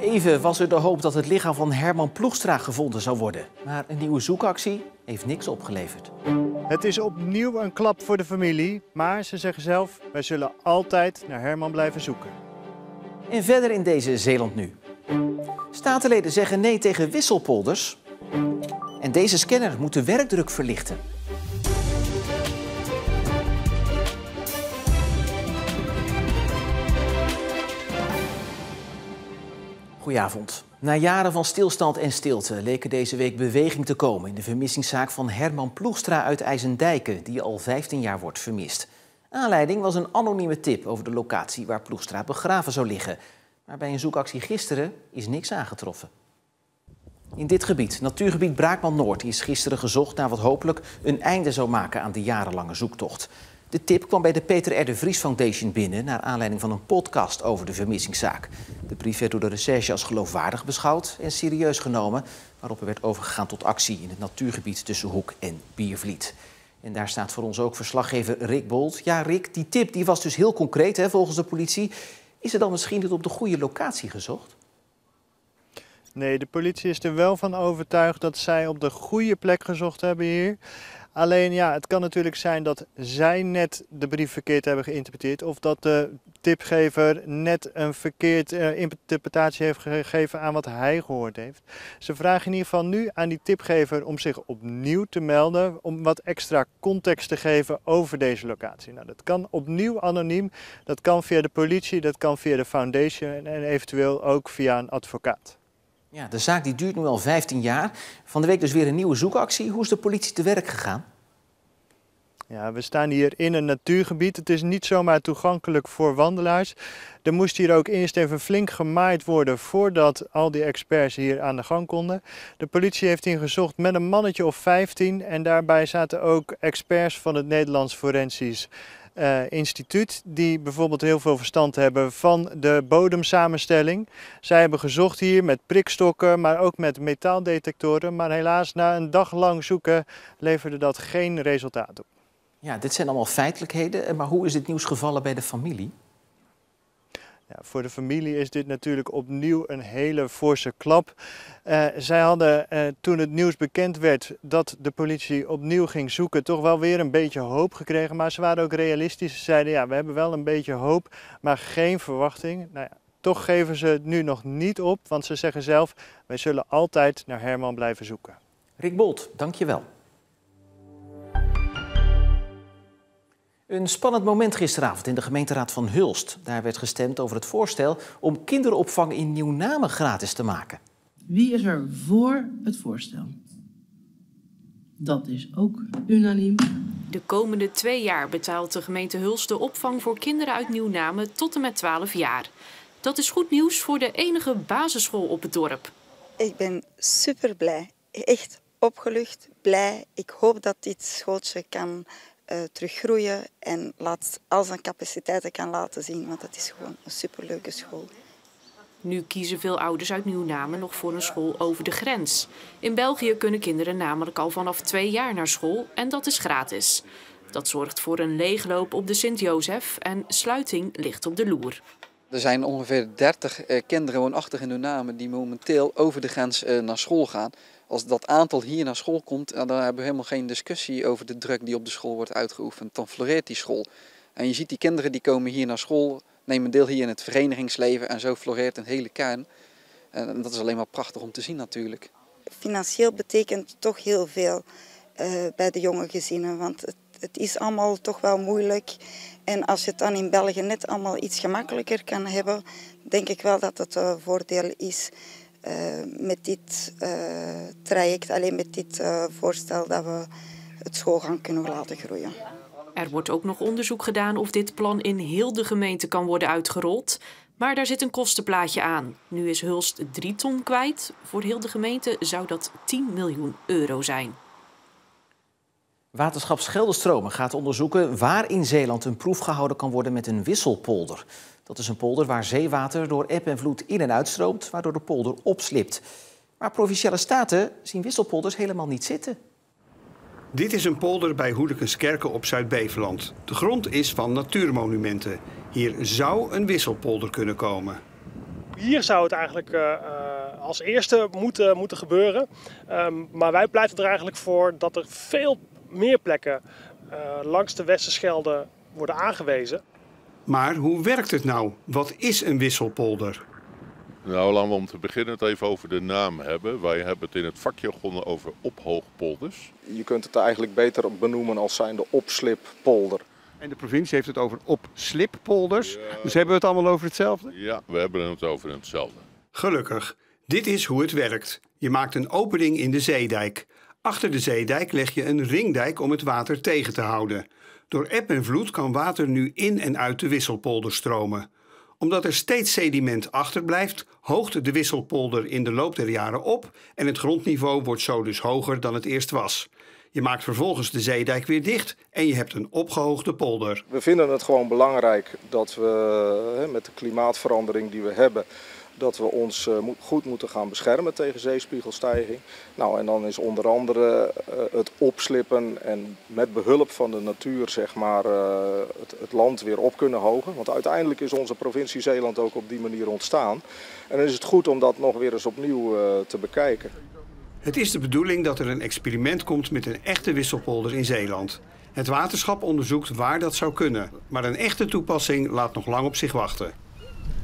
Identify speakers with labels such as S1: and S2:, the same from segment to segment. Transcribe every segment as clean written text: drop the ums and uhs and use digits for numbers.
S1: Even was er de hoop dat het lichaam van Herman Ploegstra gevonden zou worden. Maar een nieuwe zoekactie heeft niks opgeleverd.
S2: Het is opnieuw een klap voor de familie, maar ze zeggen zelf: wij zullen altijd naar Herman blijven zoeken.
S1: En verder in deze Zeeland Nu. Statenleden zeggen nee tegen wisselpolders. En deze scanner moet de werkdruk verlichten. Goedenavond. Na jaren van stilstand en stilte leek er deze week beweging te komen in de vermissingszaak van Herman Ploegstra uit IJsendijke, die al 15 jaar wordt vermist. Aanleiding was een anonieme tip over de locatie waar Ploegstra begraven zou liggen. Maar bij een zoekactie gisteren is niks aangetroffen. In dit gebied, natuurgebied Braakman Noord, is gisteren gezocht naar wat hopelijk een einde zou maken aan de jarenlange zoektocht. De tip kwam bij de Peter R. de Vries Foundation binnen naar aanleiding van een podcast over de vermissingszaak. De brief werd door de recherche als geloofwaardig beschouwd en serieus genomen, waarop er werd overgegaan tot actie in het natuurgebied tussen Hoek en Biervliet. En daar staat voor ons ook verslaggever Rick Bolt. Ja, Rick, die tip die was dus heel concreet volgens de politie. Is er dan misschien niet op de goede locatie gezocht?
S2: Nee, de politie is er wel van overtuigd dat zij op de goede plek gezocht hebben hier. Alleen ja, het kan natuurlijk zijn dat zij net de brief verkeerd hebben geïnterpreteerd, of dat de tipgever net een verkeerde interpretatie heeft gegeven aan wat hij gehoord heeft. Ze vragen in ieder geval nu aan die tipgever om zich opnieuw te melden, om wat extra context te geven over deze locatie. Nou, dat kan opnieuw anoniem, dat kan via de politie, dat kan via de foundation en eventueel ook via een advocaat.
S1: Ja, de zaak die duurt nu al 15 jaar. Van de week dus weer een nieuwe zoekactie. Hoe is de politie te werk gegaan?
S2: Ja, we staan hier in een natuurgebied. Het is niet zomaar toegankelijk voor wandelaars. Er moest hier ook eerst even flink gemaaid worden voordat al die experts hier aan de gang konden. De politie heeft hier gezocht met een mannetje of 15 en daarbij zaten ook experts van het Nederlands Forensisch Instituut, die bijvoorbeeld heel veel verstand hebben van de bodemsamenstelling. Zij hebben gezocht hier met prikstokken, maar ook met metaaldetectoren. Maar helaas, na een dag lang zoeken leverde dat geen resultaat op.
S1: Ja, dit zijn allemaal feitelijkheden, maar hoe is dit nieuws gevallen bij de familie?
S2: Ja, voor de familie is dit natuurlijk opnieuw een hele forse klap. Zij hadden toen het nieuws bekend werd dat de politie opnieuw ging zoeken toch wel weer een beetje hoop gekregen. Maar ze waren ook realistisch. Ze zeiden ja, we hebben wel een beetje hoop, maar geen verwachting. Nou ja, toch geven ze het nu nog niet op, want ze zeggen zelf: wij zullen altijd naar Herman blijven zoeken.
S1: Rick Bolt, dank je wel. Een spannend moment gisteravond in de gemeenteraad van Hulst. Daar werd gestemd over het voorstel om kinderopvang in Nieuw-Namen gratis te maken.
S3: Wie is er voor het voorstel? Dat is ook unaniem.
S4: De komende 2 jaar betaalt de gemeente Hulst de opvang voor kinderen uit Nieuw-Namen tot en met 12 jaar. Dat is goed nieuws voor de enige basisschool op het dorp.
S5: Ik ben super blij. Echt opgelucht, blij. Ik hoop dat dit schooltje kan teruggroeien en al zijn capaciteiten kan laten zien, want het is gewoon een superleuke school.
S4: Nu kiezen veel ouders uit Nieuw-Namen nog voor een school over de grens. In België kunnen kinderen namelijk al vanaf 2 jaar naar school en dat is gratis. Dat zorgt voor een leegloop op de Sint-Jozef en sluiting ligt op de loer.
S6: Er zijn ongeveer 30 kinderen woonachtig in Nieuw-Namen die momenteel over de grens naar school gaan. Als dat aantal hier naar school komt, dan hebben we helemaal geen discussie over de druk die op de school wordt uitgeoefend. Dan floreert die school. En je ziet die kinderen die komen hier naar school, nemen deel hier in het verenigingsleven en zo floreert een hele kern. En dat is alleen maar prachtig om te zien natuurlijk.
S5: Financieel betekent toch heel veel bij de jonge gezinnen, want het is allemaal toch wel moeilijk. En als je het dan in België net allemaal iets gemakkelijker kan hebben, denk ik wel dat het een voordeel is. Met dit traject, alleen met dit voorstel, dat we het schoolgang kunnen laten groeien.
S4: Er wordt ook nog onderzoek gedaan of dit plan in heel de gemeente kan worden uitgerold. Maar daar zit een kostenplaatje aan. Nu is Hulst 3 ton kwijt. Voor heel de gemeente zou dat 10 miljoen euro zijn.
S1: Waterschap Scheldestromen gaat onderzoeken waar in Zeeland een proef gehouden kan worden met een wisselpolder. Dat is een polder waar zeewater door eb en vloed in en uitstroomt, waardoor de polder opslipt. Maar Provinciale Staten zien wisselpolders helemaal niet zitten.
S7: Dit is een polder bij Hoedekenskerken op Zuid-Beveland. De grond is van natuurmonumenten. Hier zou een wisselpolder kunnen komen.
S8: Hier zou het eigenlijk als eerste moeten gebeuren. Maar wij pleiten er eigenlijk voor dat er veel meer plekken langs de Westerschelde worden aangewezen.
S7: Maar hoe werkt het nou? Wat is een wisselpolder?
S9: Nou, laten we om te beginnen het even over de naam hebben. Wij hebben het in het vakjargon over ophoogpolders.
S10: Je kunt het eigenlijk beter benoemen als zijnde opslippolder.
S7: En de provincie heeft het over opslippolders. Ja. Dus hebben we het allemaal over hetzelfde?
S9: Ja, we hebben het over hetzelfde.
S7: Gelukkig. Dit is hoe het werkt. Je maakt een opening in de zeedijk. Achter de zeedijk leg je een ringdijk om het water tegen te houden. Door eb en vloed kan water nu in en uit de wisselpolder stromen. Omdat er steeds sediment achterblijft, hoogt de wisselpolder in de loop der jaren op en het grondniveau wordt zo dus hoger dan het eerst was. Je maakt vervolgens de zeedijk weer dicht en je hebt een opgehoogde polder.
S10: We vinden het gewoon belangrijk dat we met de klimaatverandering die we hebben, dat we ons goed moeten gaan beschermen tegen zeespiegelstijging. Nou, en dan is onder andere het opslippen en met behulp van de natuur zeg maar, het land weer op kunnen hogen. Want uiteindelijk is onze provincie Zeeland ook op die manier ontstaan. En dan is het goed om dat nog weer eens opnieuw te bekijken.
S7: Het is de bedoeling dat er een experiment komt met een echte wisselpolder in Zeeland. Het waterschap onderzoekt waar dat zou kunnen. Maar een echte toepassing laat nog lang op zich wachten.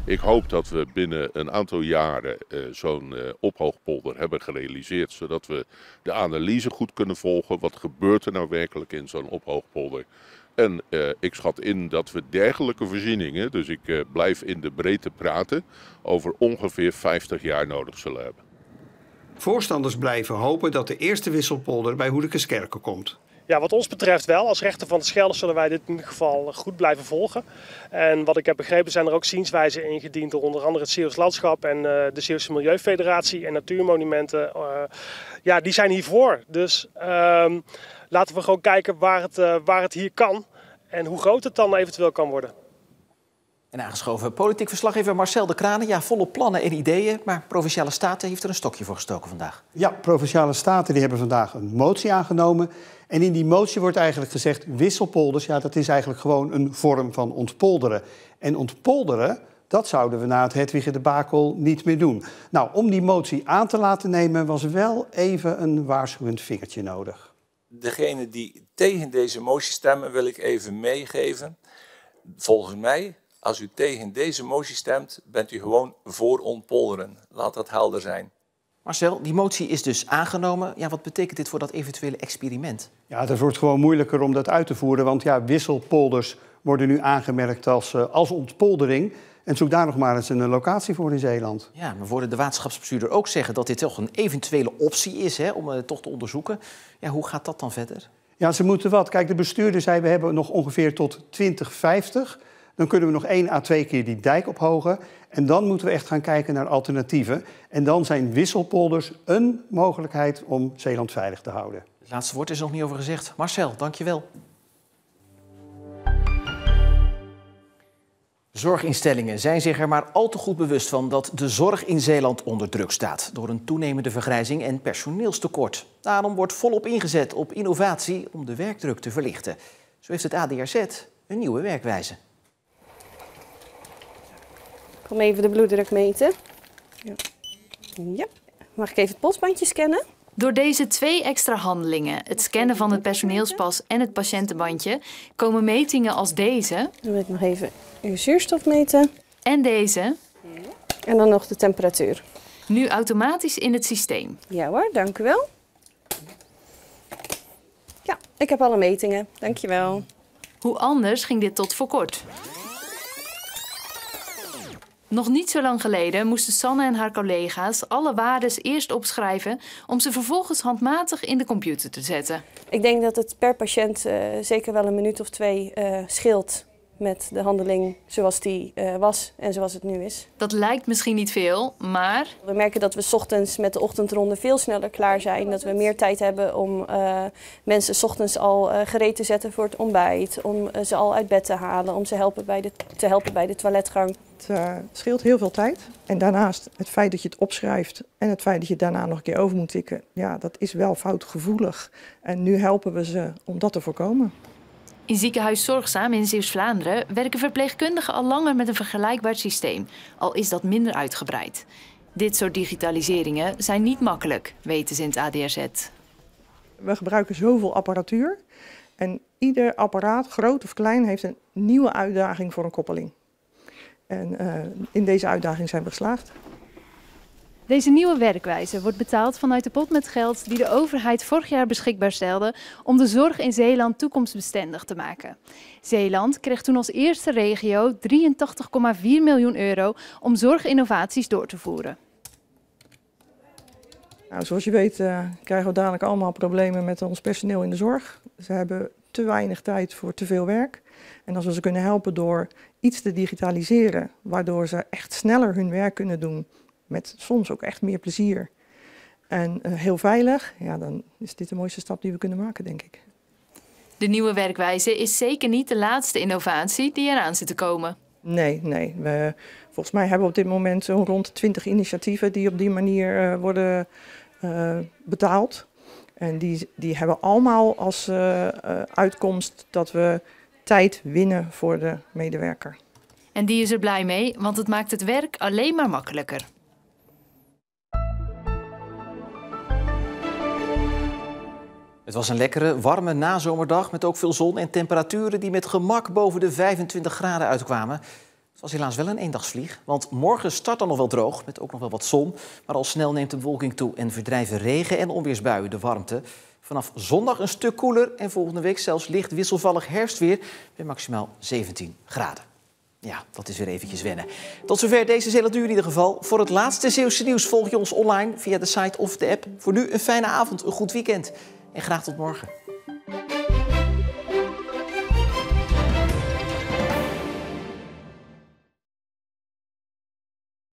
S9: Ik hoop dat we binnen een aantal jaren zo'n ophoogpolder hebben gerealiseerd. Zodat we de analyse goed kunnen volgen. Wat gebeurt er nou werkelijk in zo'n ophoogpolder? En ik schat in dat we dergelijke voorzieningen, dus ik blijf in de breedte praten, over ongeveer 50 jaar nodig zullen hebben.
S7: Voorstanders blijven hopen dat de eerste wisselpolder bij Hoedekeskerken komt.
S8: Ja, wat ons betreft wel. Als rechter van de Schelde zullen wij dit in ieder geval goed blijven volgen. En wat ik heb begrepen zijn er ook zienswijzen ingediend door onder andere het Zeeuws Landschap en de Zeeuwse Milieufederatie en Natuurmonumenten. Ja, die zijn hiervoor. Dus laten we gewoon kijken waar het hier kan en hoe groot het dan eventueel kan worden.
S1: En aangeschoven politiek verslaggever Marcel de Kranen. Ja, volop plannen en ideeën, maar Provinciale Staten heeft er een stokje voor gestoken vandaag.
S11: Ja, Provinciale Staten die hebben vandaag een motie aangenomen. En in die motie wordt eigenlijk gezegd, wisselpolders, ja, dat is eigenlijk gewoon een vorm van ontpolderen. En ontpolderen, dat zouden we na het Hedwige-debakel niet meer doen. Nou, om die motie aan te laten nemen was wel even een waarschuwend vingertje nodig.
S12: Degene die tegen deze motie stemmen wil ik even meegeven. Volgens mij, als u tegen deze motie stemt, bent u gewoon voor ontpolderen. Laat dat helder zijn.
S1: Marcel, die motie is dus aangenomen. Ja, wat betekent dit voor dat eventuele experiment?
S11: Ja, het wordt gewoon moeilijker om dat uit te voeren. Want ja, wisselpolders worden nu aangemerkt als ontpoldering. En zoek daar nog maar eens een locatie voor in Zeeland.
S1: Ja, maar hoorden de waterschapsbestuurder ook zeggen dat dit toch een eventuele optie is, hè, om het toch te onderzoeken. Ja, hoe gaat dat dan verder?
S11: Ja, ze moeten wat. Kijk, de bestuurder zei we hebben nog ongeveer tot 2050. Dan kunnen we nog 1 à 2 keer die dijk ophogen. En dan moeten we echt gaan kijken naar alternatieven. En dan zijn wisselpolders een mogelijkheid om Zeeland veilig te houden.
S1: Het laatste woord is nog niet over gezegd. Marcel, dank je wel. Zorginstellingen zijn zich er maar al te goed bewust van dat de zorg in Zeeland onder druk staat door een toenemende vergrijzing en personeelstekort. Daarom wordt volop ingezet op innovatie om de werkdruk te verlichten. Zo heeft het ADRZ een nieuwe werkwijze.
S13: Kom even de bloeddruk meten. Ja. Mag ik even het polsbandje scannen?
S14: Door deze 2 extra handelingen, het scannen van het personeelspas en het patiëntenbandje, komen metingen als deze.
S13: Dan wil ik nog even uw zuurstof meten.
S14: En deze.
S13: En dan nog de temperatuur.
S14: Nu automatisch in het systeem.
S13: Ja hoor, dank u wel. Ja, ik heb alle metingen. Dank je wel.
S14: Hoe anders ging dit tot voor kort? Nog niet zo lang geleden moesten Sanne en haar collega's alle waardes eerst opschrijven om ze vervolgens handmatig in de computer te zetten.
S13: Ik denk dat het per patiënt zeker wel een minuut of 2 scheelt met de handeling zoals die was en zoals het nu is.
S14: Dat lijkt misschien niet veel, maar...
S13: We merken dat we 's ochtends met de ochtendronde veel sneller klaar zijn. Dat we meer tijd hebben om mensen 's ochtends al gereed te zetten voor het ontbijt. Om ze al uit bed te halen, om ze te helpen bij de toiletgang.
S15: Het scheelt heel veel tijd. En daarnaast het feit dat je het opschrijft en het feit dat je daarna nog een keer over moet tikken. Ja, dat is wel foutgevoelig. En nu helpen we ze om dat te voorkomen.
S14: In ziekenhuis Zorgzaam in Zeeuws-Vlaanderen werken verpleegkundigen al langer met een vergelijkbaar systeem, al is dat minder uitgebreid. Dit soort digitaliseringen zijn niet makkelijk, weten ze in het ADRZ.
S15: We gebruiken zoveel apparatuur en ieder apparaat, groot of klein, heeft een nieuwe uitdaging voor een koppeling. En in deze uitdaging zijn we geslaagd.
S14: Deze nieuwe werkwijze wordt betaald vanuit de pot met geld die de overheid vorig jaar beschikbaar stelde om de zorg in Zeeland toekomstbestendig te maken. Zeeland kreeg toen als eerste regio 83,4 miljoen euro om zorginnovaties door te voeren.
S15: Nou, zoals je weet krijgen we dadelijk allemaal problemen met ons personeel in de zorg. Ze hebben te weinig tijd voor te veel werk. En als we ze kunnen helpen door iets te digitaliseren, waardoor ze echt sneller hun werk kunnen doen, met soms ook echt meer plezier en heel veilig, ja, dan is dit de mooiste stap die we kunnen maken, denk ik.
S14: De nieuwe werkwijze is zeker niet de laatste innovatie die eraan zit te komen.
S15: Nee. Volgens mij hebben we op dit moment zo'n rond 20 initiatieven die op die manier worden betaald. En die hebben allemaal als uitkomst dat we tijd winnen voor de medewerker.
S14: En die is er blij mee, want het maakt het werk alleen maar makkelijker.
S1: Het was een lekkere, warme nazomerdag met ook veel zon en temperaturen die met gemak boven de 25 graden uitkwamen. Het was helaas wel een eendagsvlieg, want morgen start dan nog wel droog met ook nog wel wat zon. Maar al snel neemt de bewolking toe en verdrijven regen- en onweersbuien de warmte. Vanaf zondag een stuk koeler en volgende week zelfs licht wisselvallig herfstweer bij maximaal 17 graden. Ja, dat is weer eventjes wennen. Tot zover deze Zeelanduur in ieder geval. Voor het laatste Zeeuwse nieuws volg je ons online via de site of de app. Voor nu een fijne avond, een goed weekend en graag tot morgen.